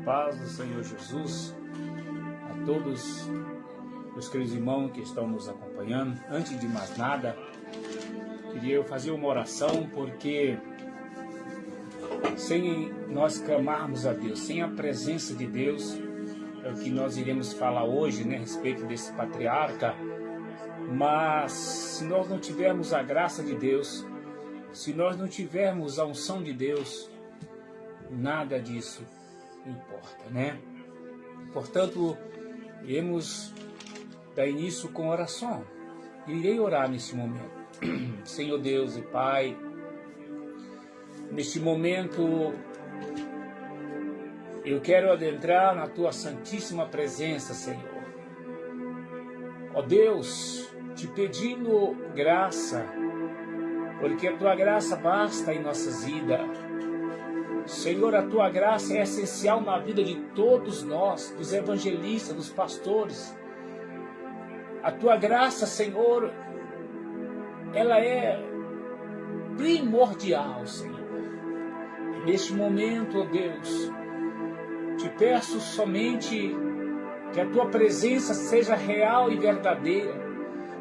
paz do Senhor Jesus a todos os queridos irmãos que estão nos acompanhando. Antes de mais nada, queria fazer uma oração, porque sem nós clamarmos a Deus, sem a presença de Deus, é o que nós iremos falar hoje, né, a respeito desse patriarca. Mas se nós não tivermos a graça de Deus, se nós não tivermos a unção de Deus, nada disso importa, né? Portanto, iremos dar início com oração. Irei orar nesse momento. Senhor Deus e Pai, neste momento eu quero adentrar na Tua santíssima presença, Senhor. Ó Deus, te pedindo graça, porque a Tua graça basta em nossas vidas. Senhor, a Tua graça é essencial na vida de todos nós, dos evangelistas, dos pastores. A Tua graça, Senhor, ela é primordial, Senhor. E neste momento, ó Deus, te peço somente que a Tua presença seja real e verdadeira,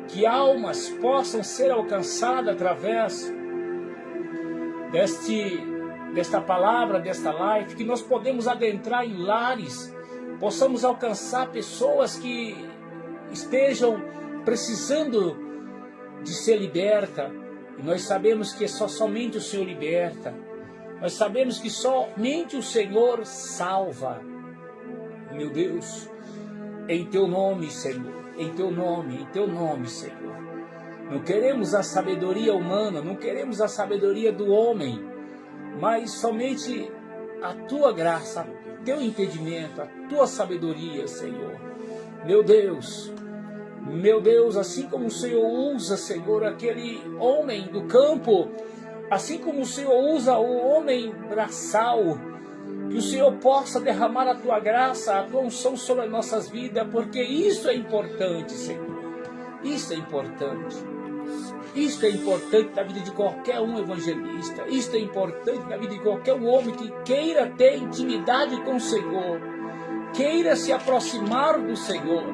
que almas possam ser alcançadas através desta palavra, desta live, que nós podemos adentrar em lares, possamos alcançar pessoas que estejam precisando de ser liberta. E nós sabemos que somente o Senhor liberta. Nós sabemos que somente o Senhor salva. Meu Deus, em Teu nome, Senhor, em Teu nome, Senhor. Não queremos a sabedoria humana, não queremos a sabedoria do homem, mas somente a Tua graça, Teu entendimento, a Tua sabedoria, Senhor. Meu Deus, assim como o Senhor usa, Senhor, aquele homem do campo, assim como o Senhor usa o homem braçal, que o Senhor possa derramar a Tua graça, a Tua unção sobre as nossas vidas, porque isso é importante, Senhor. Isso é importante. Isto é importante na vida de qualquer um evangelista. Isto é importante na vida de qualquer um homem que queira ter intimidade com o Senhor, queira se aproximar do Senhor,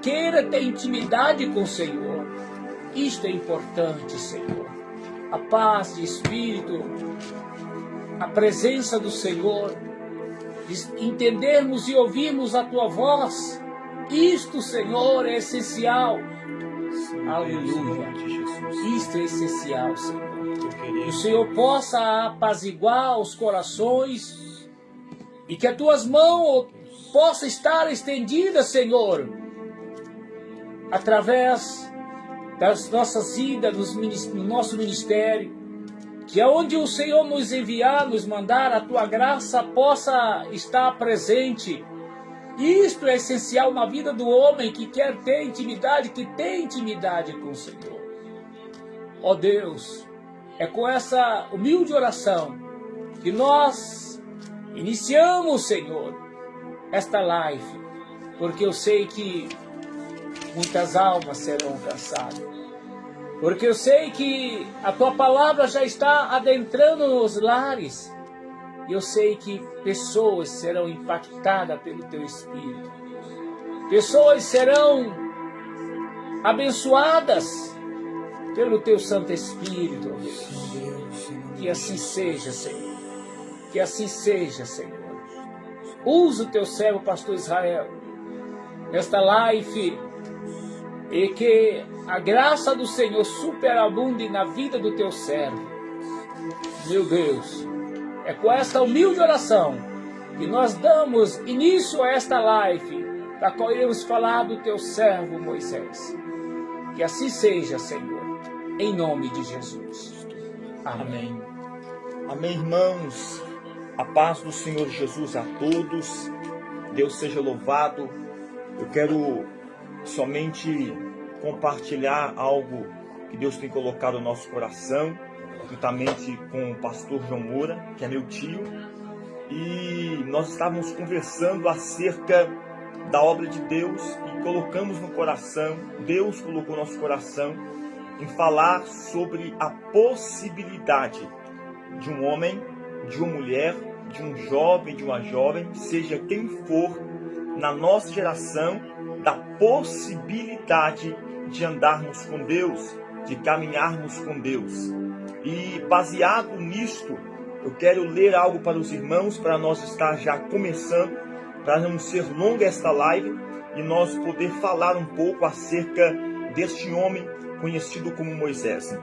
queira ter intimidade com o Senhor. Isto é importante, Senhor. A paz de espírito, a presença do Senhor, entendermos e ouvirmos a Tua voz. Isto, Senhor, é essencial. Aleluia. Isto é essencial, Senhor. Que o Senhor possa apaziguar os corações e que as Tuas mãos possam estar estendidas, Senhor, através das nossas vidas, no nosso ministério. Que aonde o Senhor nos enviar, nos mandar, a Tua graça possa estar presente. Isto é essencial na vida do homem que quer ter intimidade, que tem intimidade com o Senhor. Ó Deus, é com essa humilde oração que nós iniciamos, Senhor, esta live, porque eu sei que muitas almas serão alcançadas, porque eu sei que a Tua palavra já está adentrando nos lares. Eu sei que pessoas serão impactadas pelo Teu Espírito. Pessoas serão abençoadas pelo Teu Santo Espírito, ó Deus. Que assim seja, Senhor. Que assim seja, Senhor. Usa o Teu servo, pastor Israel, nesta live, e que a graça do Senhor superabunde na vida do Teu servo. Meu Deus, é com esta humilde oração que nós damos início a esta live, da qual iremos falar do Teu servo Moisés. Que assim seja, Senhor, em nome de Jesus. Amém. Amém, irmãos. A paz do Senhor Jesus a todos. Deus seja louvado. Eu quero somente compartilhar algo que Deus tem colocado no nosso coração, juntamente com o pastor João Moura, que é meu tio, e nós estávamos conversando acerca da obra de Deus e colocamos no coração, Deus colocou no nosso coração, em falar sobre a possibilidade de um homem, de uma mulher, de um jovem, de uma jovem, seja quem for, na nossa geração, da possibilidade de andarmos com Deus, de caminharmos com Deus. E baseado nisto, eu quero ler algo para os irmãos, para nós estar já começando, para não ser longa esta live, e nós poder falar um pouco acerca deste homem conhecido como Moisés.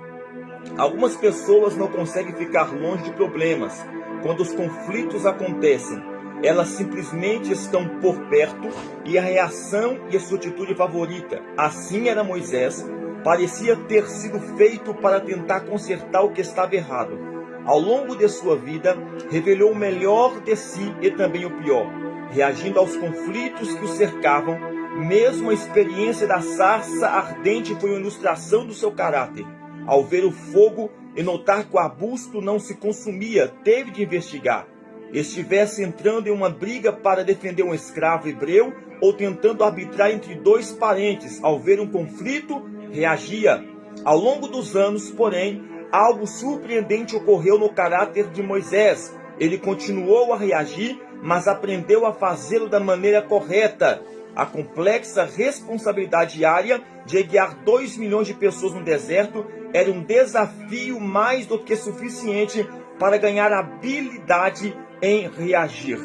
Algumas pessoas não conseguem ficar longe de problemas. Quando os conflitos acontecem, elas simplesmente estão por perto e a reação e a sua atitude favorita. Assim era Moisés, parecia ter sido feito para tentar consertar o que estava errado. Ao longo de sua vida, revelou o melhor de si e também o pior, reagindo aos conflitos que o cercavam. Mesmo a experiência da sarça ardente foi uma ilustração do seu caráter. Ao ver o fogo e notar que o arbusto não se consumia, teve de investigar. Estivesse entrando em uma briga para defender um escravo hebreu ou tentando arbitrar entre dois parentes, ao ver um conflito, reagia. Ao longo dos anos, porém, algo surpreendente ocorreu no caráter de Moisés. Ele continuou a reagir, mas aprendeu a fazê-lo da maneira correta. A complexa responsabilidade diária de guiar 2 milhões de pessoas no deserto era um desafio mais do que suficiente para ganhar habilidade em reagir.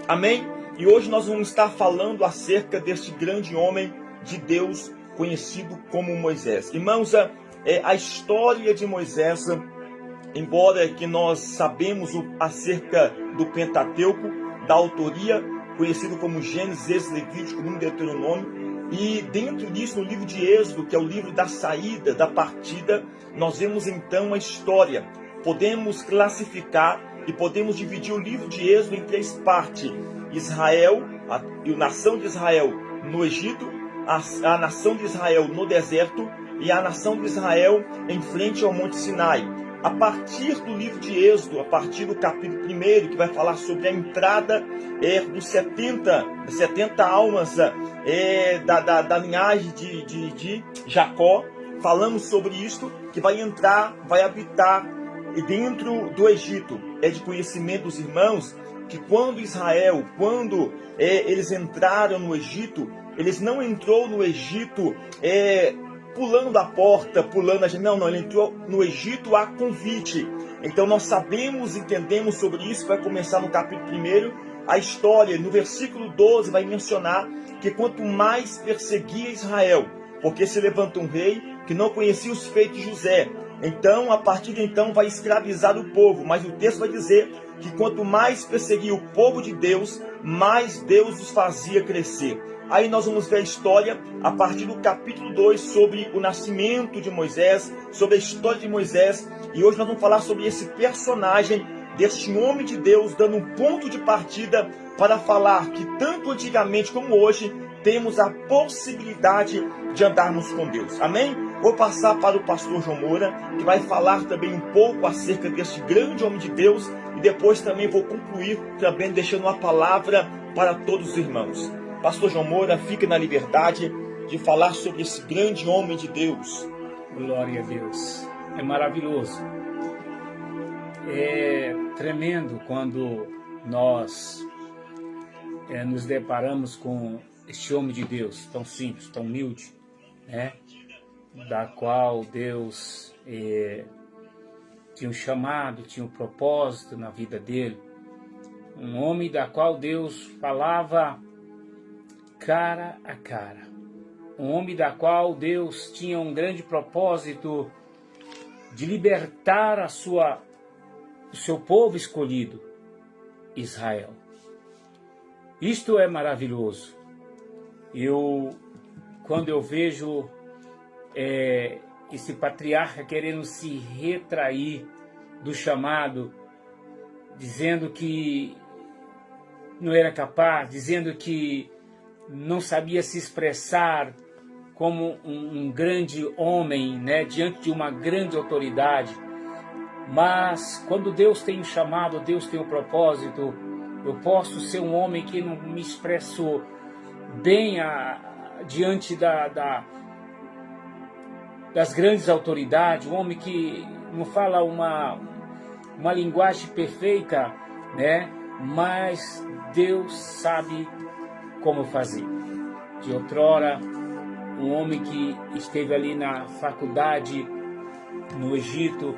Amém? E hoje nós vamos estar falando acerca deste grande homem de Deus conhecido como Moisés. Irmãos, a história de Moisés, embora que nós sabemos acerca do Pentateuco, da autoria, conhecido como Gênesis, Levítico, Número, Deuteronômio, e dentro disso, no livro de Êxodo, que é o livro da saída, da partida, nós vemos então a história. Podemos classificar e podemos dividir o livro de Êxodo em 3 partes. Israel, a nação de Israel no Egito, a nação de Israel no deserto e a nação de Israel em frente ao Monte Sinai. A partir do livro de Êxodo, a partir do capítulo 1, que vai falar sobre a entrada dos 70 almas da linhagem de Jacó, falamos sobre isto, que vai entrar, vai habitar dentro do Egito. É de conhecimento dos irmãos que quando eles entraram no Egito, eles não entrou no Egito pulando a porta, não, ele entrou no Egito a convite. Então nós sabemos, entendemos sobre isso, vai começar no capítulo 1, a história, no versículo 12 vai mencionar que quanto mais perseguia Israel, porque se levanta um rei que não conhecia os feitos de José, então a partir de então vai escravizar o povo, mas o texto vai dizer que quanto mais perseguia o povo de Deus, mais Deus os fazia crescer. Aí nós vamos ver a história a partir do capítulo 2 sobre o nascimento de Moisés, sobre a história de Moisés. E hoje nós vamos falar sobre esse personagem, deste homem de Deus, dando um ponto de partida para falar que tanto antigamente como hoje temos a possibilidade de andarmos com Deus. Amém? Vou passar para o pastor João Moura, que vai falar também um pouco acerca deste grande homem de Deus. E depois também vou concluir também deixando uma palavra para todos os irmãos. Pastor João Moura, fique na liberdade de falar sobre esse grande homem de Deus. Glória a Deus. É maravilhoso. É tremendo quando nós nos deparamos com este homem de Deus, tão simples, tão humilde, né? Da qual Deus tinha um chamado, tinha um propósito na vida dele. Um homem da qual Deus falava cara a cara. Um homem da qual Deus tinha um grande propósito de libertar o seu povo escolhido, Israel. Isto é maravilhoso. Quando eu vejo esse patriarca querendo se retrair do chamado, dizendo que não era capaz, dizendo que não sabia se expressar como um grande homem, né, diante de uma grande autoridade. Mas quando Deus tem um chamado, Deus tem um propósito, eu posso ser um homem que não me expresso bem diante das grandes autoridades, um homem que não fala uma linguagem perfeita, né? mas Deus sabe como fazer. De outrora, um homem que esteve ali na faculdade no Egito,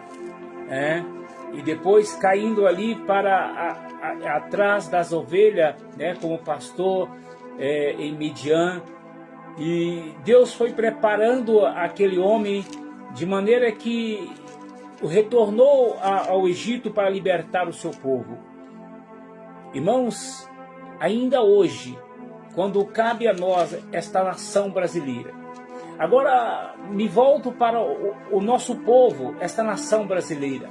e depois caindo ali para atrás das ovelhas, como pastor em Midian, e Deus foi preparando aquele homem de maneira que o retornou ao Egito para libertar o seu povo. Irmãos, ainda hoje, quando cabe a nós esta nação brasileira, agora me volto para o nosso povo, esta nação brasileira,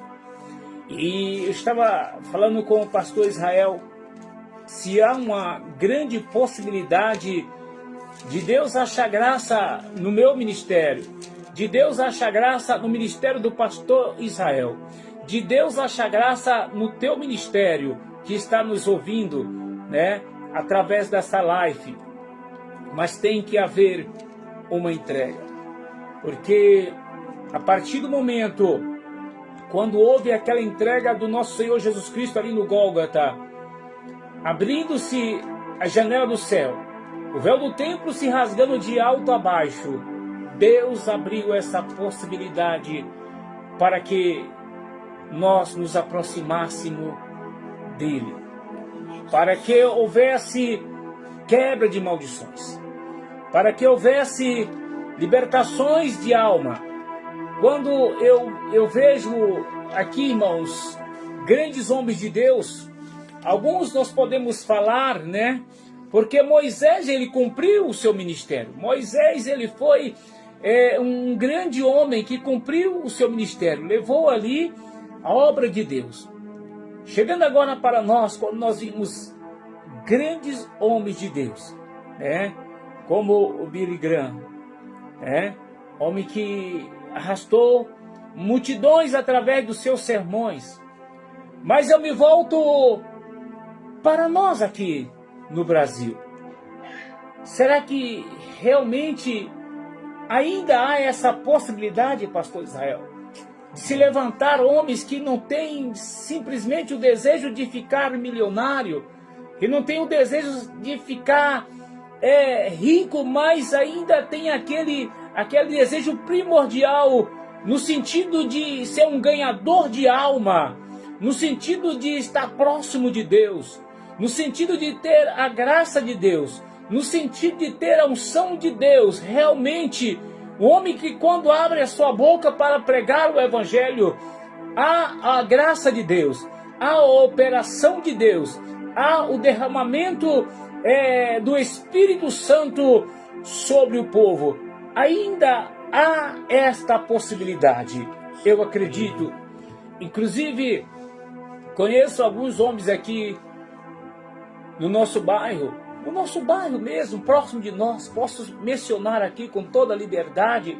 e eu estava falando com o pastor Israel, se há uma grande possibilidade de Deus achar graça no meu ministério, de Deus achar graça no ministério do pastor Israel, de Deus achar graça no teu ministério que está nos ouvindo, através dessa live. Mas tem que haver uma entrega, porque a partir do momento quando houve aquela entrega do nosso Senhor Jesus Cristo ali no Gólgota, abrindo-se a janela do céu, o véu do templo se rasgando de alto a baixo, Deus abriu essa possibilidade para que nós nos aproximássemos dele, para que houvesse quebra de maldições, para que houvesse libertações de alma. Quando eu vejo aqui, irmãos, grandes homens de Deus, alguns nós podemos falar, porque Moisés, ele cumpriu o seu ministério. Moisés, ele foi um grande homem que cumpriu o seu ministério, levou ali a obra de Deus. Chegando agora para nós, quando nós vimos grandes homens de Deus, como o Billy Graham, homem que arrastou multidões através dos seus sermões. Mas eu me volto para nós aqui no Brasil. Será que realmente ainda há essa possibilidade, pastor Israel, de se levantar homens que não têm simplesmente o desejo de ficar milionário, que não têm o desejo de ficar rico, mas ainda tem aquele desejo primordial no sentido de ser um ganhador de alma, no sentido de estar próximo de Deus, no sentido de ter a graça de Deus, no sentido de ter a unção de Deus. Realmente, o homem que quando abre a sua boca para pregar o Evangelho, há a graça de Deus, há a operação de Deus, há o derramamento do Espírito Santo sobre o povo. Ainda há esta possibilidade, eu acredito. Inclusive, conheço alguns homens aqui no nosso bairro mesmo, próximo de nós. Posso mencionar aqui com toda a liberdade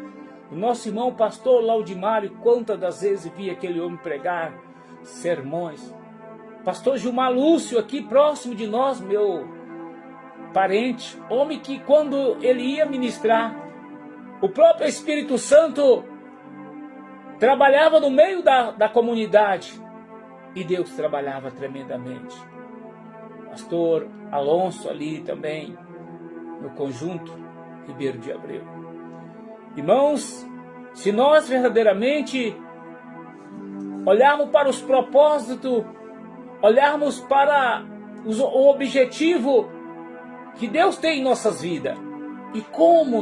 o nosso irmão pastor Laudimário. Quantas das vezes vi aquele homem pregar sermões. Pastor Gilmar Lúcio aqui próximo de nós, meu parente, homem que quando ele ia ministrar, o próprio Espírito Santo trabalhava no meio da comunidade e Deus trabalhava tremendamente. Pastor Alonso ali também, no conjunto Ribeiro de Abreu. Irmãos, se nós verdadeiramente olharmos para os propósitos, olharmos para o objetivo que Deus tem em nossas vidas, e como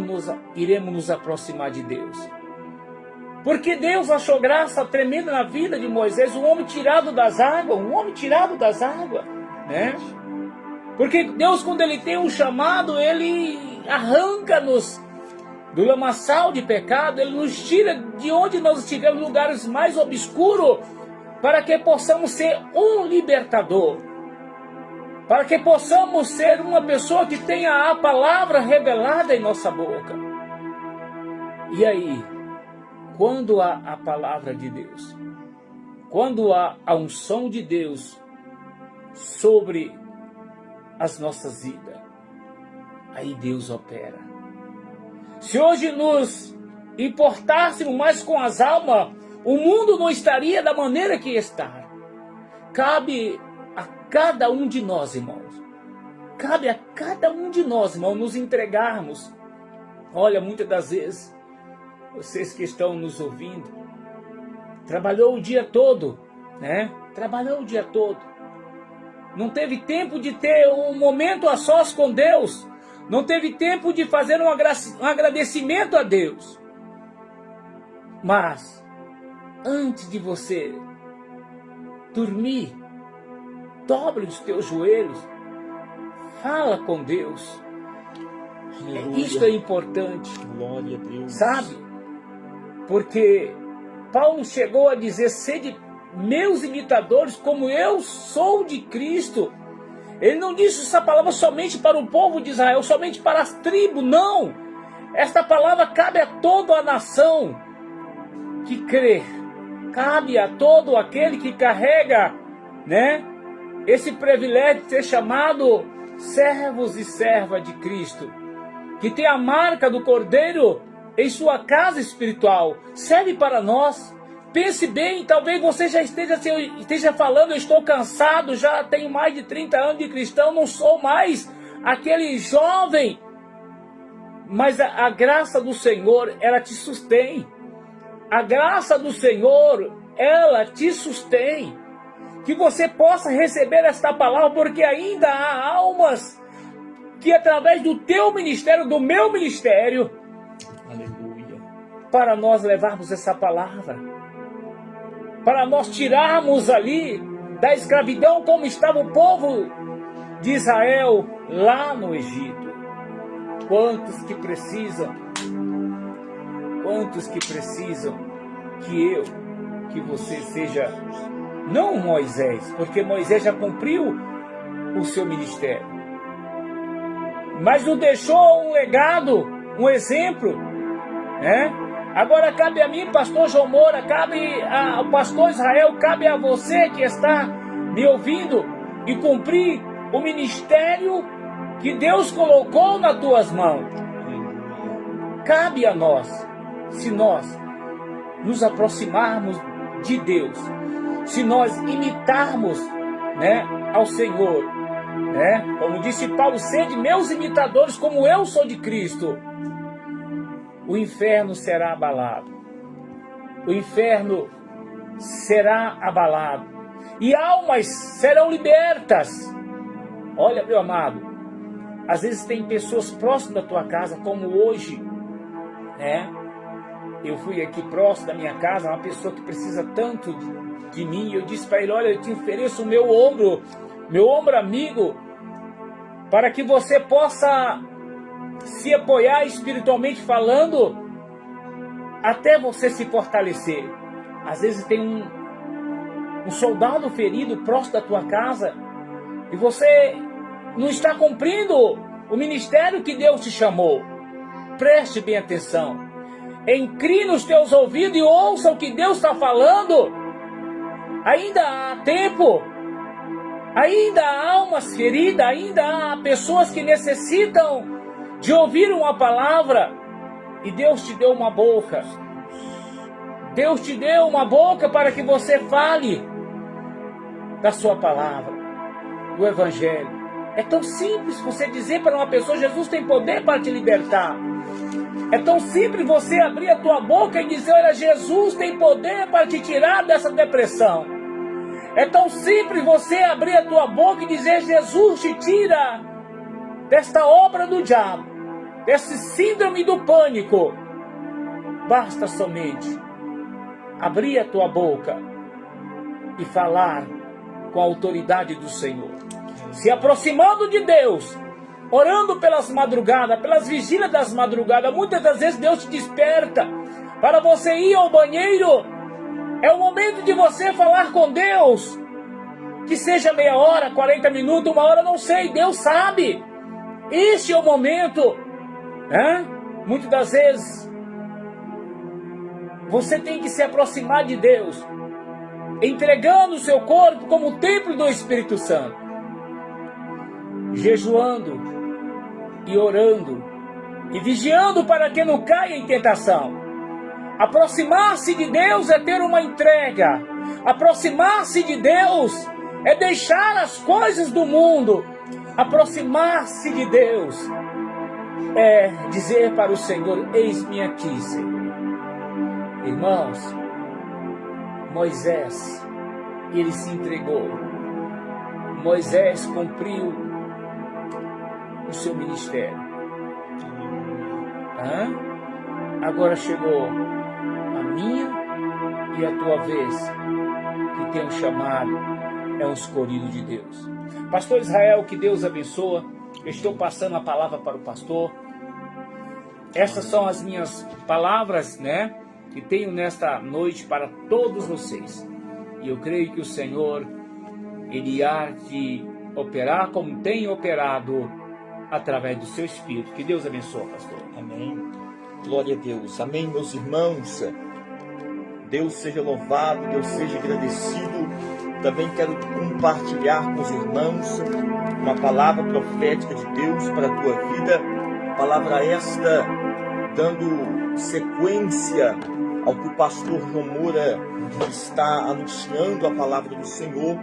iremos nos aproximar de Deus? Porque Deus achou graça tremenda na vida de Moisés, um homem tirado das águas, Porque Deus, quando Ele tem um chamado, Ele arranca-nos do lamaçal de pecado, Ele nos tira de onde nós estivermos, lugares mais obscuros, para que possamos ser um libertador, para que possamos ser uma pessoa que tenha a palavra revelada em nossa boca. E aí, quando há a palavra de Deus, quando há a unção de Deus sobre as nossas vidas, aí Deus opera. Se hoje nos importássemos mais com as almas, o mundo não estaria da maneira que está. Cabe a cada um de nós, irmãos. Cabe a cada um de nós, irmãos, nos entregarmos. Olha, muitas das vezes, vocês que estão nos ouvindo, trabalhou o dia todo, né? Trabalhou o dia todo. Não teve tempo de ter um momento a sós com Deus. Não teve tempo de fazer um agradecimento a Deus. Mas, antes de você dormir, dobre os teus joelhos, fala com Deus. Aleluia. Isto é importante. Glória a Deus. Sabe? Porque Paulo chegou a dizer: sede meus imitadores, como eu sou de Cristo. Ele não disse essa palavra somente para o povo de Israel, somente para as tribos, não. Esta palavra cabe a toda a nação que crê. Cabe a todo aquele que carrega, né, esse privilégio de ser chamado servos e serva de Cristo, que tem a marca do Cordeiro em sua casa espiritual. Serve para nós. Pense bem, talvez você já esteja falando: eu estou cansado, já tenho mais de 30 anos de cristão, não sou mais aquele jovem. Mas a graça do Senhor, ela te sustém. A graça do Senhor, ela te sustém. Que você possa receber esta palavra, porque ainda há almas que através do teu ministério, do meu ministério, Aleluia. para nós levarmos essa palavra, para nós tirarmos ali da escravidão como estava o povo de Israel lá no Egito. Quantos que precisam que você seja, não Moisés, porque Moisés já cumpriu o seu ministério, mas nos deixou um legado, um exemplo, né? Agora cabe a mim, pastor João Moura, cabe ao pastor Israel, cabe a você que está me ouvindo e cumprir o ministério que Deus colocou nas tuas mãos. Cabe a nós, se nós nos aproximarmos de Deus, se nós imitarmos, né, ao Senhor, né? Como disse Paulo: sede meus imitadores, como eu sou de Cristo. O inferno será abalado. O inferno será abalado. E almas serão libertas. Olha, meu amado, às vezes tem pessoas próximas da tua casa, como hoje, né? Eu fui aqui próximo da minha casa, uma pessoa que precisa tanto de mim. Eu disse para ele: olha, eu te ofereço o meu ombro amigo, para que você possa se apoiar espiritualmente falando, até você se fortalecer. Às vezes tem um soldado ferido próximo da tua casa, e você não está cumprindo o ministério que Deus te chamou. Preste bem atenção. Inclina os teus ouvidos e ouça o que Deus está falando. Ainda há tempo. Ainda há almas feridas. Ainda há pessoas que necessitam de ouvir uma palavra. E Deus te deu uma boca. Deus te deu uma boca para que você fale da sua palavra, do Evangelho. É tão simples você dizer para uma pessoa: Jesus tem poder para te libertar. É tão simples você abrir a tua boca e dizer: olha, Jesus tem poder para te tirar dessa depressão. É tão simples você abrir a tua boca e dizer: Jesus te tira desta obra do diabo, desse síndrome do pânico. Basta somente abrir a tua boca e falar com a autoridade do Senhor, se aproximando de Deus, orando pelas madrugadas, pelas vigílias das madrugadas. Muitas das vezes Deus te desperta para você ir ao banheiro. É o momento de você falar com Deus, que seja meia hora, 40 minutos, 1 hora, não sei, Deus sabe. Este é o momento, né? Muitas das vezes você tem que se aproximar de Deus, entregando o seu corpo como templo do Espírito Santo, jejuando e orando e vigiando para que não caia em tentação. Aproximar-se de Deus é ter uma entrega. Aproximar-se de Deus é deixar as coisas do mundo, aproximar-se de Deus, é dizer para o Senhor: eis-me aqui, Senhor. Irmãos, Moisés, ele se entregou. Moisés cumpriu o seu ministério. Agora chegou a minha e a tua vez, que tem um chamado, é um escolhido de Deus. Pastor Israel, que Deus abençoa. Eu estou passando a palavra para o pastor. Essas são as minhas palavras, que tenho nesta noite para todos vocês. E eu creio que o Senhor, Ele há de operar como tem operado através do seu Espírito. Que Deus abençoe, pastor. Amém. Glória a Deus. Amém, meus irmãos. Deus seja louvado, Deus seja agradecido. Também quero compartilhar com os irmãos uma palavra profética de Deus para a tua vida. Palavra esta dando sequência ao que o pastor João Moura está anunciando, a palavra do Senhor,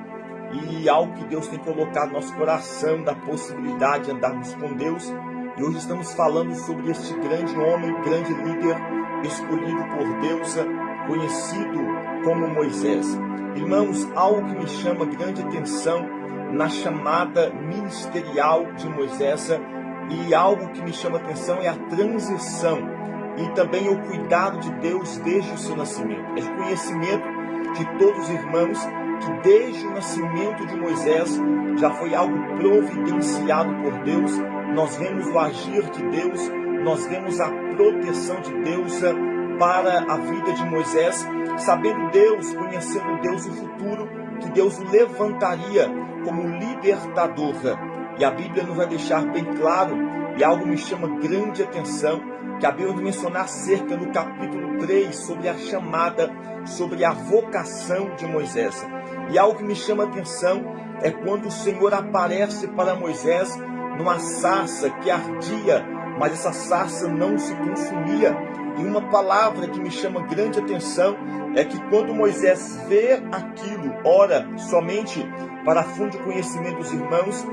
e algo que Deus tem colocado no nosso coração, da possibilidade de andarmos com Deus. E hoje estamos falando sobre este grande homem, grande líder, escolhido por Deus, conhecido como Moisés. Irmãos, algo que me chama grande atenção na chamada ministerial de Moisés, e algo que me chama atenção é a transição e também o cuidado de Deus desde o seu nascimento. É de conhecimento de todos os irmãos que desde o nascimento de Moisés já foi algo providenciado por Deus. Nós vemos o agir de Deus, nós vemos a proteção de Deus para a vida de Moisés, sabendo Deus, conhecendo Deus o futuro, que Deus o levantaria como libertador. E a Bíblia nos vai deixar bem claro, e algo me chama grande atenção, que a Bíblia vai mencionar cerca no capítulo 3 sobre a chamada, sobre a vocação de Moisés. E algo que me chama atenção é quando o Senhor aparece para Moisés numa sarça que ardia, mas essa sarça não se consumia. E uma palavra que me chama grande atenção é que quando Moisés vê aquilo, ora, somente para fundo de conhecimento dos irmãos,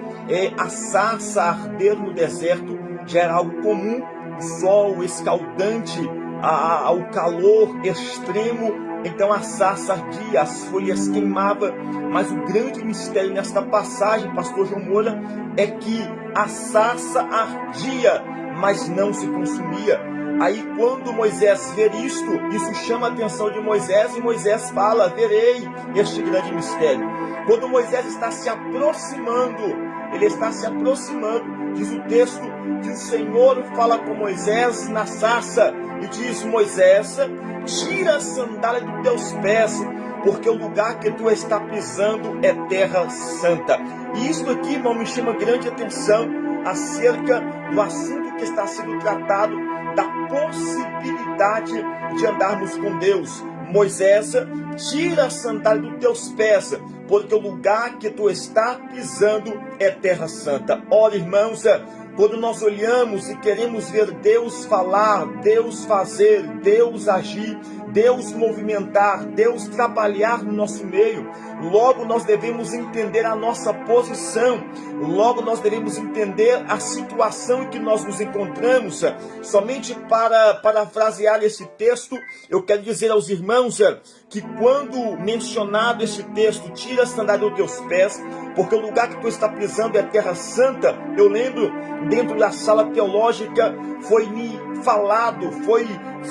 a sarça arder no deserto já era algo comum, o sol escaldante, ao calor extremo, então a sarça ardia, as folhas queimavam, mas o grande mistério nesta passagem, pastor João Moura, é que a sarça ardia, mas não se consumia. Aí quando Moisés vê isto, isso chama a atenção de Moisés, e Moisés fala: verei este grande mistério. Quando Moisés está se aproximando, ele está se aproximando, diz o texto, que o Senhor fala com Moisés na sarça, e diz: Moisés, tira a sandália dos teus pés, porque o lugar que tu está pisando é terra santa. E isso aqui, irmão, me chama grande atenção acerca do assunto que está sendo tratado, da possibilidade de andarmos com Deus. Moisés, tira a sandália dos teus pés, porque o lugar que tu está pisando é terra santa. Ora, irmãos, quando nós olhamos e queremos ver Deus falar, Deus fazer, Deus agir, Deus movimentar, Deus trabalhar no nosso meio, logo nós devemos entender a nossa posição, logo nós devemos entender a situação em que nós nos encontramos. Somente para parafrasear esse texto, eu quero dizer aos irmãos que quando mencionado esse texto, tira a sandália dos teus pés, porque o lugar que tu está pisando é terra santa, eu lembro, dentro da sala teológica, foi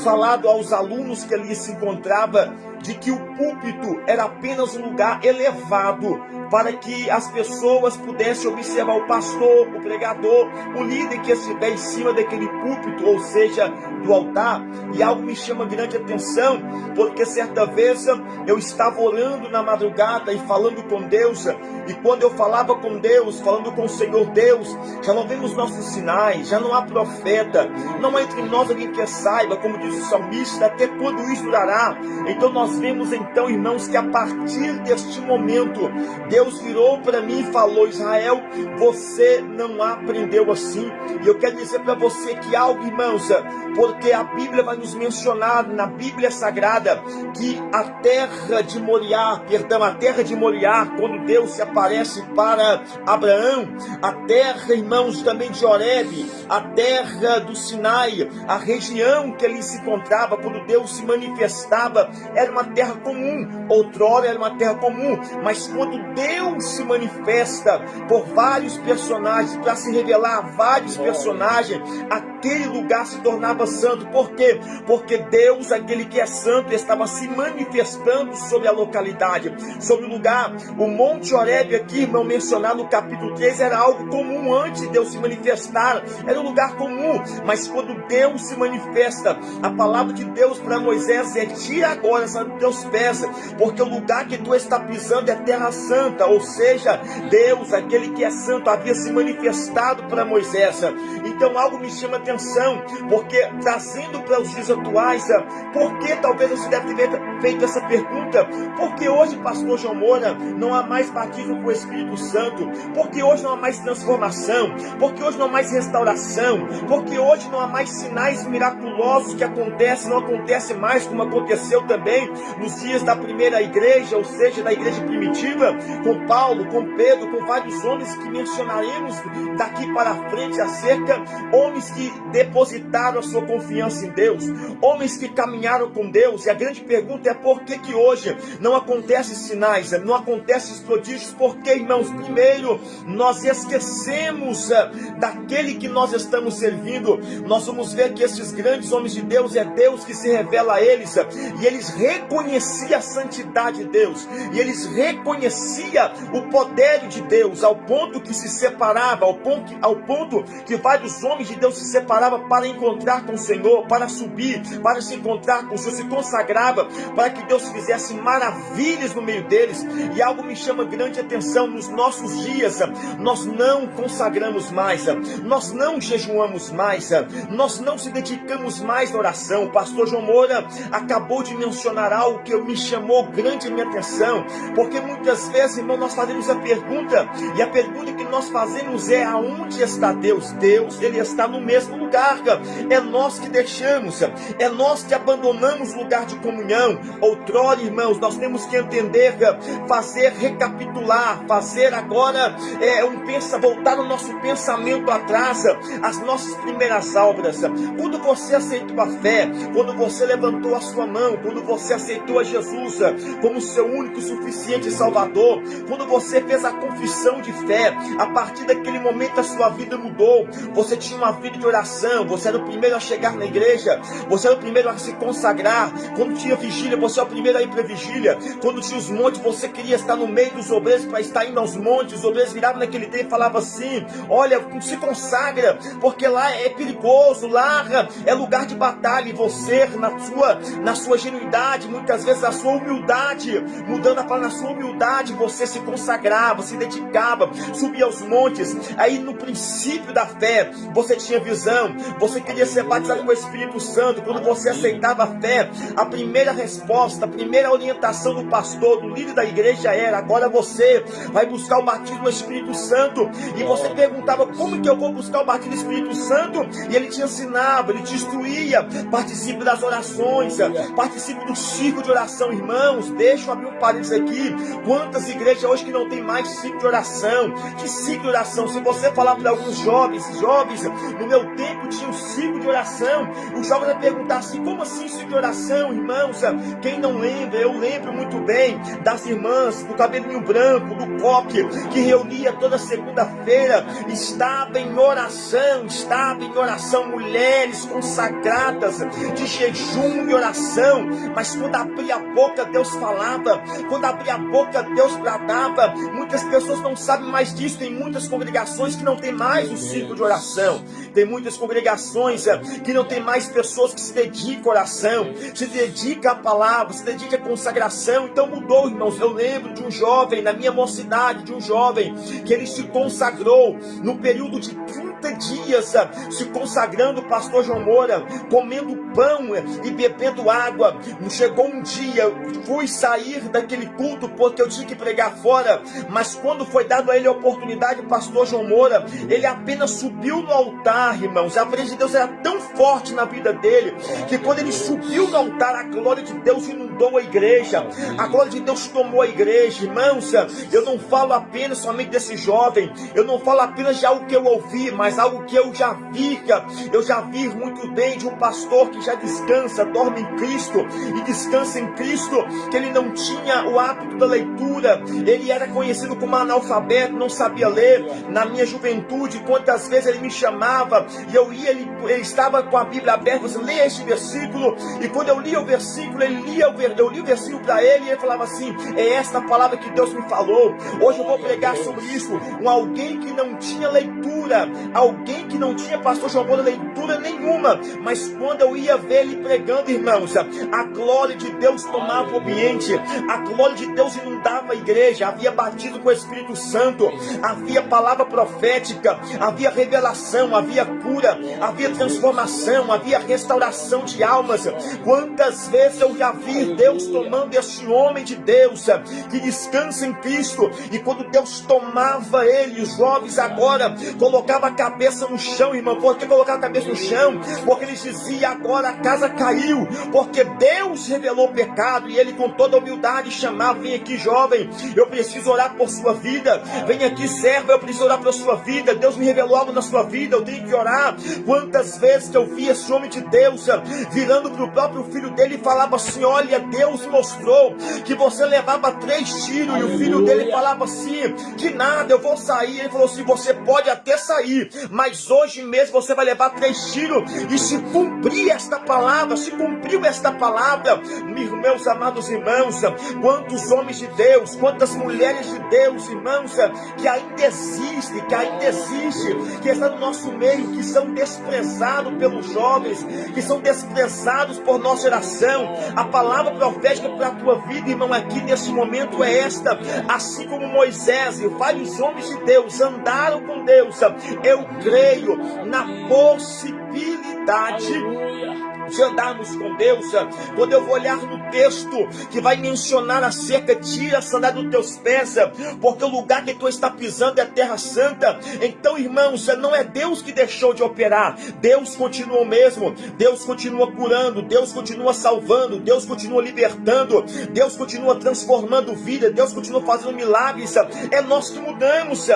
falado aos alunos que ali se encontrava, de que o púlpito era apenas um lugar elevado para que as pessoas pudessem observar o pastor, o pregador, o líder que estiver em cima daquele púlpito, ou seja, do altar. E algo me chama grande atenção, porque certa vez eu estava orando na madrugada e falando com Deus, e quando eu falava com Deus, falando com o Senhor Deus, já não vemos nossos sinais, já não há profeta, não há entre nós alguém que saiba, como diz o salmista, até quando isso durará. Então nós vemos então, irmãos, que a partir deste momento, Deus virou para mim e falou: Israel, você não aprendeu assim. E eu quero dizer para você que algo, irmãos, porque a Bíblia vai nos mencionar na Bíblia Sagrada que a terra de Moriá, quando Deus se aparece para Abraão, a terra, irmãos, também de Horebe, a terra do Sinai, a região que ali se encontrava, quando Deus se manifestava, era uma terra comum. Outrora era uma terra comum, mas quando Deus se manifesta por vários personagens, para se revelar a vários personagens, aquele lugar se tornava santo. Por quê? Porque Deus, aquele que é santo, estava se manifestando sobre a localidade, sobre o lugar. O Monte Horebe aqui, irmão, mencionado no capítulo 3, era algo comum antes de Deus se manifestar, era um lugar comum, mas quando Deus se manifesta, a palavra de Deus para Moisés é: tira agora essa dos teus pés, porque o lugar que tu está pisando é terra santa. Ou seja, Deus, aquele que é santo, havia se manifestado para Moisés. Então algo me chama a atenção, porque trazendo para os dias atuais, por que talvez você deve ter feito essa pergunta? Porque hoje, pastor João Moura, não há mais batismo com o Espírito Santo? Porque hoje não há mais transformação? Porque hoje não há mais restauração? Porque hoje não há mais sinais miraculosos que acontecem, não acontece mais como aconteceu também nos dias da primeira igreja, ou seja, da igreja primitiva, com Paulo, com Pedro, com vários homens que mencionaremos daqui para frente acerca, homens que depositaram a sua confiança em Deus, homens que caminharam com Deus. E a grande pergunta é: por que hoje não acontecem sinais, não acontecem prodígios? Porque, irmãos, primeiro, nós esquecemos daquele que nós estamos servindo. Nós vamos ver que esses grandes homens de Deus, é Deus que se revela a eles, e eles reconheciam a santidade de Deus, e eles reconheciam o poder de Deus, ao ponto que se separava, ao ponto que vários homens de Deus se separavam para encontrar com o Senhor, para subir, para se encontrar com o Senhor, se consagrava para que Deus fizesse maravilhas no meio deles. E algo me chama grande atenção: nos nossos dias, nós não consagramos mais, nós não jejuamos mais, nós não se dedicamos mais na oração. O pastor João Moura acabou de mencionar algo que me chamou grande a minha atenção, porque muitas vezes, irmão, nós fazemos a pergunta, e a pergunta que nós fazemos é: aonde está Deus? Deus, Ele está no mesmo lugar. É nós que deixamos, é nós que abandonamos o lugar de comunhão. Outrora, irmãos, nós temos que entender, fazer recapitular, fazer agora voltar o nosso pensamento atrás, as nossas primeiras obras. Quando você aceitou a fé, quando você levantou a sua mão, quando você aceitou a Jesus como seu único e suficiente Salvador, quando você fez a confissão de fé, a partir daquele momento a sua vida mudou. Você tinha uma vida de oração, você era o primeiro a chegar na igreja, você era o primeiro a se consagrar. Quando tinha vigília, você era o primeiro a ir para a vigília. Quando tinha os montes, você queria estar no meio dos obreiros para estar indo aos montes. Os obreiros viravam naquele tempo e falavam assim: olha, se consagra, porque lá é perigoso, lá é lugar de batalha. E você, na sua genuidade, muitas vezes a sua humildade, mudando a palavra, na sua humildade, você se consagrava, se dedicava, subia aos montes. Aí no princípio da fé, você tinha visão, você queria ser batizado com o Espírito Santo. Quando você aceitava a fé, a primeira resposta, a primeira orientação do pastor, do líder da igreja era: agora você vai buscar o batismo do Espírito Santo. E você perguntava: como que eu vou buscar o batismo do Espírito Santo? E ele te ensinava, ele te instruía: participe das orações, participe do ciclo de oração. Irmãos, deixa eu abrir um parênteses aqui: quantas igrejas hoje que não tem mais ciclo de oração? Que ciclo de oração? Se você falar para alguns jovens, no meu tempo tinha um ciclo de oração, os jovens vão perguntar assim: como assim ciclo de oração, irmãos? Quem não lembra? Eu lembro muito bem das irmãs do cabelinho branco, do coque, que reunia toda segunda-feira, estava em oração, mulheres consagradas, de jejum e oração. Mas quando abria a boca, Deus falava, quando abria a boca, Deus bradava. Muitas pessoas não sabem mais disso, tem muitas congregações que não tem mais o ciclo de oração. Tem muitas congregações que não tem mais pessoas que se dedicam à oração, se dedicam à palavra, se dedicam à consagração. Então mudou, irmãos. Eu lembro de um jovem, na minha mocidade, de um jovem, que ele se consagrou no período de 30 dias, se consagrando, pastor João Moura, comendo pão e bebendo água. Chegou um dia, fui sair daquele culto porque eu tinha que pregar fora, mas quando foi dado a ele a oportunidade, pastor João Moura, ele apenas subiu no altar, irmãos. A presença de Deus era tão forte na vida dele, que quando ele subiu no altar, a glória de Deus inundou a igreja, a glória de Deus tomou a igreja. Irmãos, eu não falo apenas somente desse jovem, eu não falo apenas de algo que eu ouvi, mas algo que eu já vi muito bem, de um pastor que já descansa, dorme em Cristo e descansa em Cristo, que ele não tinha o hábito da leitura, ele era conhecido como analfabeto, não sabia ler. Na minha juventude, quantas vezes ele me chamava e eu ia, ele estava com a Bíblia aberta, você lê este versículo, e quando eu lia o versículo, eu li o versículo para ele, e ele falava assim: é esta palavra que Deus me falou. Hoje eu vou pregar sobre isso. Alguém que não tinha leitura, alguém que não tinha, pastor João Moura, leitura nenhuma, mas quando eu ia ver ele pregando, irmãos, a glória de Deus tomava o ambiente, a glória de Deus inundava a igreja. Havia batismo com o Espírito Santo, havia palavra profética, havia revelação, havia cura, havia transformação, havia restauração de almas. Quantas vezes eu já vi Deus tomando esse homem de Deus que descansa em Cristo, e quando Deus tomava ele, os jovens agora colocavam a cabeça no chão, irmão. Por que colocar a cabeça no chão? Porque eles diziam: agora a casa caiu, porque Deus revelou o pecado. E ele com toda humildade chamava: vem aqui, jovem, eu preciso orar por sua vida. Vem aqui, servo, eu preciso orar por sua vida. Deus me revelou algo na sua vida, eu tenho que orar. Quantas vezes que eu vi esse homem de Deus virando para o próprio filho dele e falava assim: olha, Deus mostrou que você levava 3 tiros. Aleluia. E o filho dele falava assim: que nada, eu vou sair. Ele falou assim: você pode até sair, mas hoje mesmo você vai levar 3 tiros. E se cumprir esta palavra, se cumpriu esta palavra, meus amados irmãos, quantos homens de Deus, quantas mulheres de Deus, irmãos, que ainda existe, que está no nosso meio, que são desprezados pelos jovens, que são desprezados por nossa geração. A palavra profética para a tua vida, irmão, aqui nesse momento é esta: assim como Moisés e vários homens de Deus andaram com Deus, eu creio na possibilidade de andarmos com Deus. Quando eu vou olhar no texto que vai mencionar acerca, tira a sandália dos teus pés, porque o lugar que tu está pisando é terra santa. Então, irmãos, não é Deus que deixou de operar, Deus continua o mesmo, Deus continua curando, Deus continua salvando, Deus continua libertando, Deus continua transformando vida, Deus continua fazendo milagres. É nós que mudamos,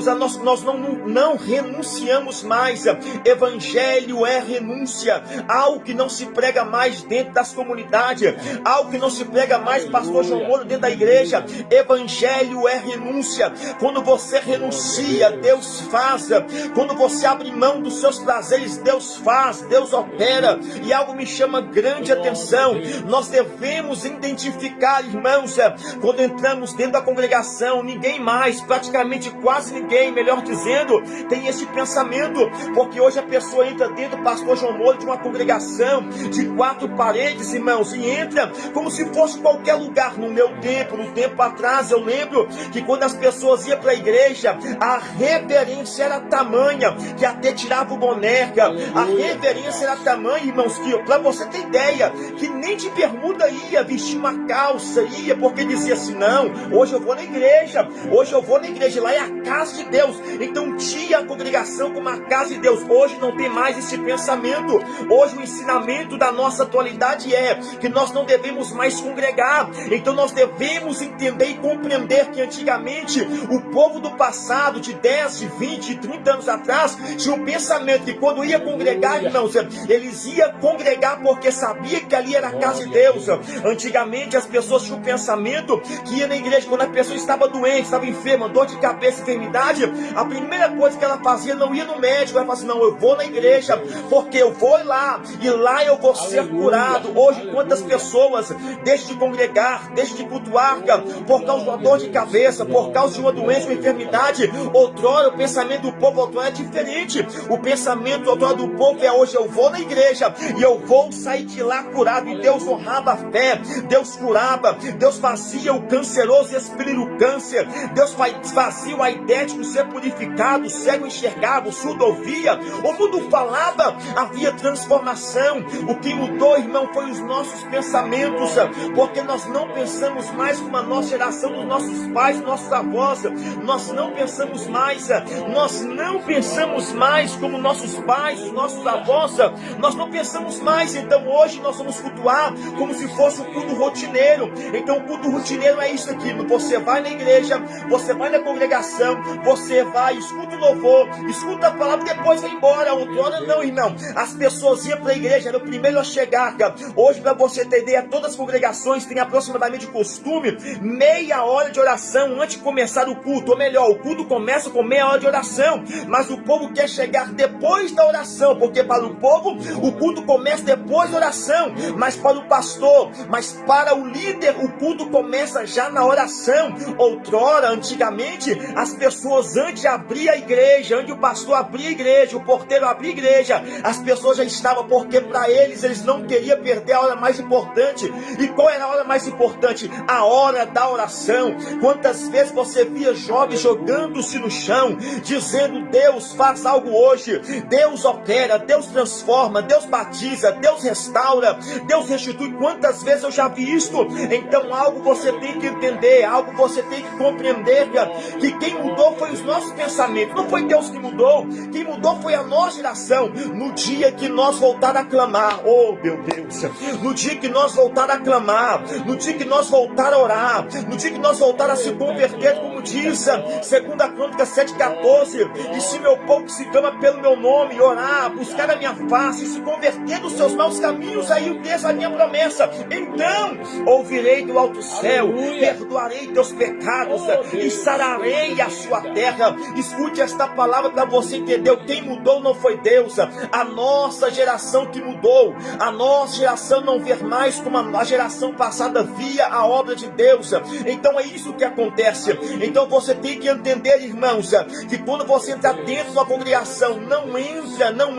nós não renunciamos mais. Evangelho é renúncia, algo que não se prega mais dentro das comunidades, algo que não se prega mais, pastor João Moura, dentro da igreja. Evangelho é renúncia. Quando você renuncia, Deus faz. Quando você abre mão dos seus prazeres, Deus faz, Deus opera. E algo me chama grande atenção: nós devemos identificar, irmãos, quando entramos dentro da congregação, ninguém mais, praticamente quase ninguém, melhor dizendo, tem esse pensamento, porque hoje a pessoa entra dentro, pastor João Moura, de uma congregação de 4 paredes, irmãos, e entra como se fosse qualquer lugar. No meu tempo, no tempo atrás, eu lembro que quando as pessoas iam para a igreja, a reverência era tamanha que até tirava o boneca. A reverência era tamanha, irmãos, que para você ter ideia, que nem de bermuda ia, vestir uma calça, ia, porque dizia assim: não, hoje eu vou na igreja, lá é a casa de Deus. Então tinha a congregação como a casa de Deus. Hoje não tem mais esse pensamento. Hoje o ensinamento da nossa atualidade é que nós não devemos mais congregar. Então nós devemos entender e compreender que antigamente o povo do passado, de 10, de 20, de 30 anos atrás, tinha um pensamento que quando ia congregar, irmãos, eles iam congregar porque sabia que ali era a casa de Deus. Antigamente as pessoas tinham um pensamento que ia na igreja quando a pessoa estava doente, estava enferma, dor de cabeça, enfermidade. A primeira coisa que ela fazia, não ia no médico, ela fazia assim: não, eu vou na igreja, porque eu foi lá, e lá eu vou ser Aleluia, curado. Hoje, aleluia. quantas pessoas deixam de congregar, deixam de cultuar, por causa de uma dor de cabeça, por causa de uma doença, uma enfermidade. Outrora, o pensamento do povo outrora é diferente. O pensamento outrora do povo é: hoje eu vou na igreja e eu vou sair de lá curado. E Deus honrava a fé, Deus curava, Deus fazia o canceroso expelir o câncer, Deus fazia o aidético ser purificado, o cego enxergava, o surdo ouvia, o mundo falava, havia transformação. O que mudou, irmão, foi os nossos pensamentos, porque nós não pensamos mais como a nossa geração, dos nossos pais, dos nossos avós. Nós não pensamos mais como nossos pais, os nossos avós. Nós não pensamos mais. Então hoje nós vamos cultuar como se fosse um culto rotineiro. Então o culto rotineiro é isso aqui: você vai na igreja, você vai na congregação, você vai, escuta o louvor, escuta a palavra e depois vai embora. Outrora não, irmão, as pessoas iam para a igreja, era o primeiro a chegar. Hoje, para você ter ideia, todas as congregações têm aproximadamente costume meia hora de oração antes de começar o culto. Ou melhor, o culto começa com meia hora de oração, mas o povo quer chegar depois da oração, porque para o povo o culto começa depois da oração, mas para o pastor, mas para o líder, o culto começa já na oração. Outrora, antigamente, as pessoas, antes de abrir a igreja, antes o pastor abrir a igreja, o porteiro abrir a igreja, as pessoas já estavam, porque para eles não queriam perder a hora mais importante. E qual era a hora mais importante? A hora da oração. Quantas vezes você via jovens jogando-se no chão, dizendo: Deus faz algo hoje, Deus opera, Deus transforma, Deus batiza, Deus restaura, Deus restitui. Quantas vezes eu já vi isto? Então algo você tem que entender, algo você tem que compreender, que quem mudou foi os nossos pensamentos, não foi Deus que mudou. Quem mudou foi a nossa geração. No dia que nós voltar a clamar, oh meu Deus, no dia que nós voltar a clamar, no dia que nós voltar a orar, no dia que nós voltar a se converter, como diz 2 Crônicas 7,14, e se meu povo que se clama pelo meu nome orar, buscar a minha face, se converter dos seus maus caminhos, aí o texto, a minha promessa, então ouvirei do alto céu, perdoarei teus pecados e sararei a sua terra. Escute esta palavra para você entender: quem mudou não foi Deus, a nossa geração que mudou. A nossa geração não vê mais como a geração passada via a obra de Deus. Então é isso que acontece. Então você tem que entender, irmãos, que quando você entra dentro da congregação, não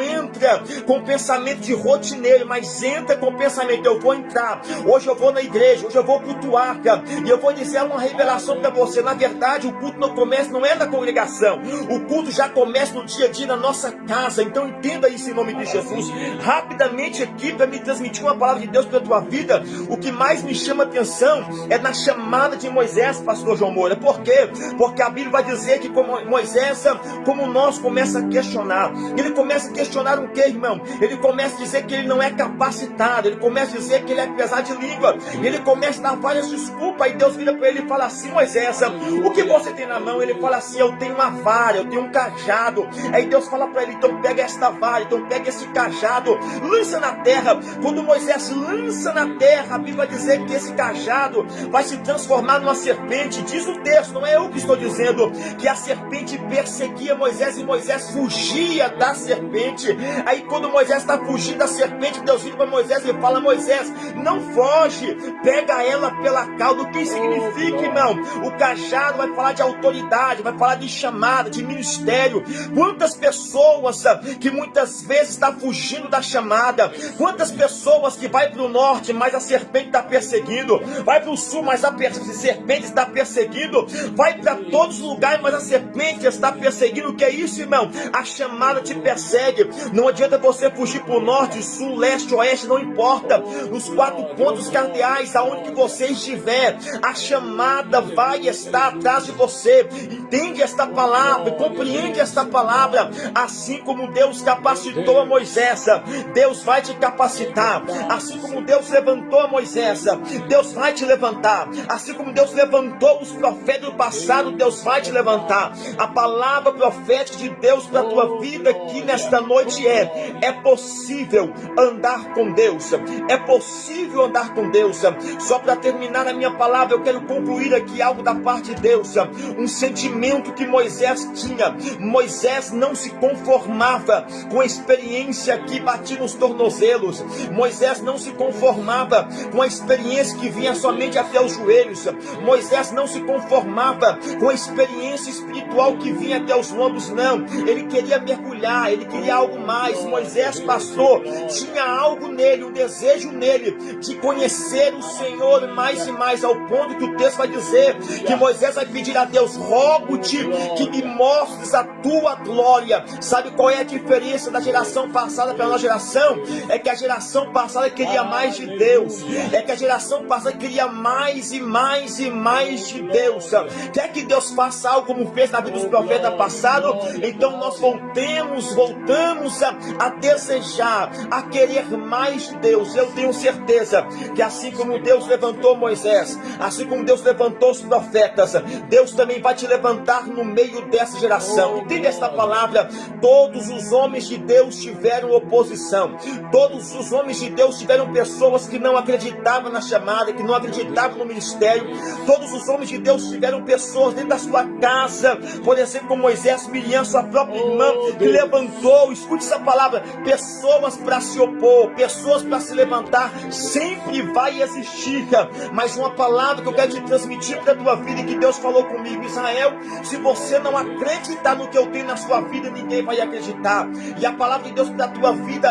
entra com pensamento de rotineiro, mas entra com pensamento: eu vou entrar, hoje eu vou na igreja, hoje eu vou cultuar, e eu vou dizer uma revelação para você. Na verdade, o culto não começa, não é na congregação, o culto já começa no dia a dia, na nossa casa. Então entenda isso em nome de Jesus. Rapidamente aqui, para me transmitir uma palavra de Deus para a tua vida, o que mais me chama atenção é na chamada de Moisés, pastor João Moura. Por quê? Porque a Bíblia vai dizer que como Moisés, como nós, começa a questionar. Ele começa a questionar o que, irmão? Ele começa a dizer que ele não é capacitado, ele começa a dizer que ele é pesado de língua, ele começa a dar várias desculpas. E Deus vira para ele e fala assim: Moisés, o que você tem na mão? Ele fala assim: eu tenho uma vara, eu tenho um cajado. Aí Deus fala para ele: então pega esta vara, então pega esse cajado, lança na terra. Quando Moisés lança na terra, a Bíblia vai dizer que esse cajado vai se transformar numa serpente. Diz o texto, não é eu que estou dizendo, que a serpente perseguia Moisés e Moisés fugia da serpente. Aí quando Moisés está fugindo da serpente, Deus vira para Moisés e fala: Moisés, não foge, pega ela pela cauda. O que significa, irmão? O cajado vai falar de autoridade, vai falar de chamada, de ministério. Quantas pessoas que muitas vezes estão fugindo da chamada, quantas pessoas que vai para o norte, mas a serpente está perseguindo, vai para o sul, mas a serpente está perseguindo, vai para todos os lugares, mas a serpente está perseguindo. O que é isso, irmão? A chamada te persegue. Não adianta você fugir para o norte, sul, leste, oeste, não importa, nos 4 pontos cardeais, aonde que você estiver, a chamada vai estar atrás de você. Entende esta palavra, compreende esta palavra. Assim como Deus capacitou a Moisés, Deus vai te capacitar. Assim como Deus levantou a Moisés, Deus vai te levantar. Assim como Deus levantou os profetas do passado, Deus vai te levantar. A palavra profética de Deus para a tua vida aqui nesta noite é possível andar com Deus. É possível andar com Deus. Só para terminar a minha palavra, eu quero concluir aqui algo da parte de Deus. Um sentimento que Moisés tinha. Moisés não se conformava com a experiência experiência que batia nos tornozelos. Moisés não se conformava com a experiência que vinha somente até os joelhos. Moisés não se conformava com a experiência espiritual que vinha até os lombos, não. Ele queria mergulhar, ele queria algo mais. Moisés, pastor, tinha algo nele, um desejo nele de conhecer o Senhor mais e mais, ao ponto que o texto vai dizer que Moisés vai pedir a Deus: rogo-te que me mostres a tua glória. Sabe qual é a diferença da geração passada para a nossa geração? É que a geração passada queria mais de Deus, é que a geração passada queria mais e mais e mais de Deus. Quer que Deus faça algo como fez na vida dos profetas passados? Então nós voltamos a desejar, a querer mais de Deus. Eu tenho certeza que assim como Deus levantou Moisés, assim como Deus levantou os profetas, Deus também vai te levantar no meio dessa geração. Entende esta palavra? Todos os homens de Deus tiveram oposição. Todos os homens de Deus tiveram pessoas que não acreditavam na chamada, que não acreditavam no ministério. Todos os homens de Deus tiveram pessoas dentro da sua casa, por exemplo, como Moisés, Miriam, sua própria irmã, que levantou, escute essa palavra, pessoas para se opor, pessoas para se levantar. Sempre vai existir, mas uma palavra que eu quero te transmitir para a tua vida e que Deus falou comigo: Israel, se você não acreditar no que eu tenho na sua vida, ninguém vai acreditar. E a palavra de Deus para a tua vida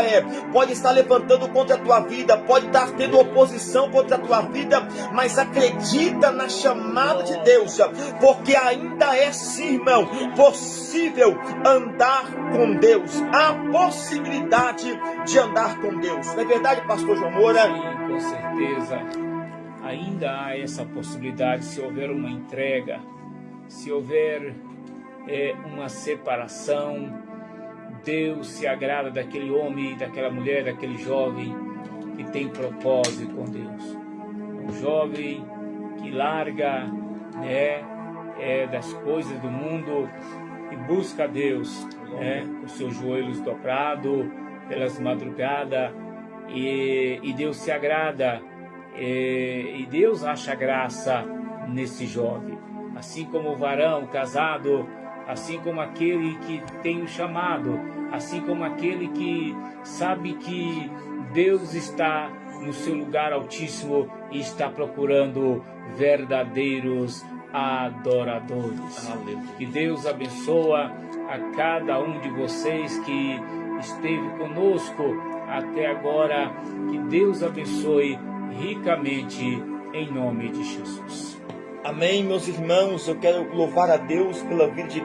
pode estar levantando contra a tua vida, pode estar tendo oposição contra a tua vida, mas acredita na chamada de Deus, porque ainda é, sim, irmão, possível andar com Deus. Há possibilidade de andar com Deus. Não é verdade, pastor João Moura? Sim, com certeza. Ainda há essa possibilidade, se houver uma entrega, se houver uma separação. Deus se agrada daquele homem, daquela mulher, daquele jovem que tem propósito com Deus. Um jovem que larga das coisas do mundo e busca Deus, com seus joelhos dobrados pelas madrugadas, e Deus se agrada, e Deus acha graça nesse jovem, assim como o varão casado, assim como aquele que tem o chamado, assim como aquele que sabe que Deus está no seu lugar altíssimo e está procurando verdadeiros adoradores. Que Deus abençoe a cada um de vocês que esteve conosco até agora. Que Deus abençoe ricamente em nome de Jesus. Amém, meus irmãos. Eu quero louvar a Deus pela vida de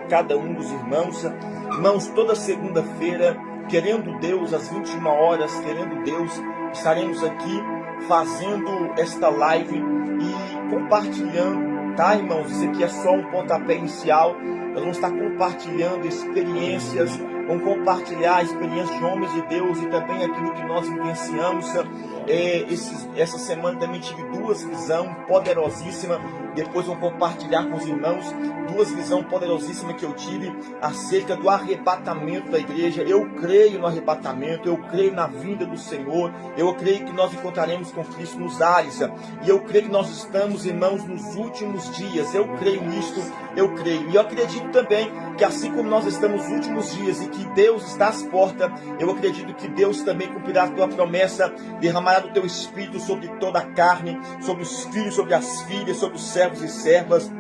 cada um dos irmãos. Irmãos, toda segunda-feira, querendo Deus, às 21 horas, querendo Deus, estaremos aqui fazendo esta live e compartilhando, tá, irmãos? Isso aqui é só um pontapé inicial. Nós vamos estar compartilhando experiências, vamos compartilhar experiências de homens de Deus e também aquilo que nós vivenciamos. Essa semana também tive duas visões poderosíssimas. Depois vou compartilhar com os irmãos duas visões poderosíssimas que eu tive acerca do arrebatamento da igreja. Eu creio no arrebatamento, eu creio na vinda do Senhor, eu creio que nós encontraremos com Cristo nos ares, e eu creio que nós estamos, irmãos, nos últimos dias. Eu creio nisto, eu creio, e eu acredito também que assim como nós estamos nos últimos dias e que Deus está às portas, eu acredito que Deus também cumprirá a tua promessa, derramará do teu Espírito sobre toda a carne, sobre os filhos, sobre as filhas, sobre os servos e servas.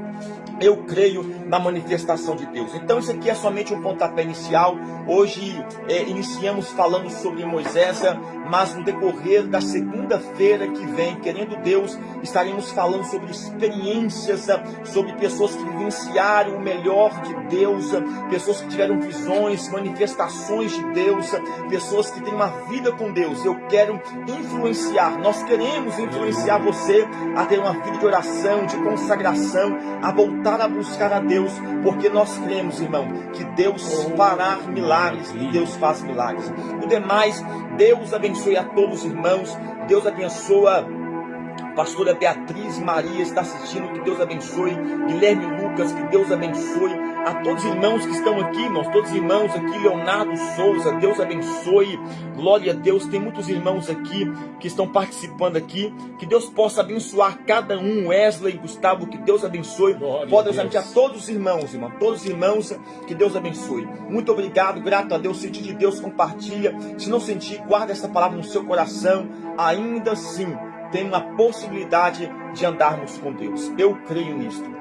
Eu creio na manifestação de Deus. Então isso aqui é somente um pontapé inicial. Hoje iniciamos falando sobre Moisés, mas no decorrer da segunda-feira que vem, querendo Deus, estaremos falando sobre experiências, sobre pessoas que vivenciaram o melhor de Deus, pessoas que tiveram visões, manifestações de Deus, pessoas que têm uma vida com Deus. Eu quero influenciar, nós queremos influenciar você a ter uma vida de oração, de consagração, a voltar a buscar a Deus, porque nós cremos, irmão, que Deus fará milagres e Deus faz milagres. O demais, Deus abençoe a todos os irmãos. Deus abençoa pastora Beatriz Maria, está assistindo, que Deus abençoe. Guilherme Lucas, que Deus abençoe. a todos os irmãos que estão aqui, irmãos, todos os irmãos aqui, Leonardo Souza, Deus abençoe, glória a Deus, tem muitos irmãos aqui que estão participando aqui, que Deus possa abençoar cada um, Wesley, Gustavo, que Deus abençoe, poderosamente a todos os irmãos, irmão, todos os irmãos, que Deus abençoe. Muito obrigado, grato a Deus, sentir de Deus, compartilha, se não sentir, guarda essa palavra no seu coração, ainda assim, tem uma possibilidade de andarmos com Deus, eu creio nisto.